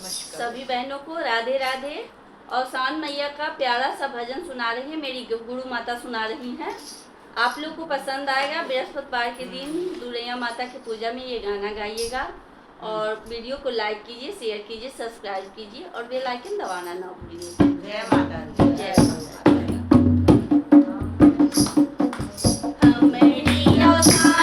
सभी बहनों को राधे राधे। और शान मैया का प्यारा सा भजन सुना रही है, मेरी गुरु माता सुना रही हैं। आप लोग को पसंद आएगा। बृहस्पतिवार के दिन दुर्गा माता की पूजा में ये गाना गाइएगा। और वीडियो को लाइक कीजिए, शेयर कीजिए, सब्सक्राइब कीजिए और बेल आइकन दबाना ना भूलिए। जय माता दी। जय माता दी। हमारी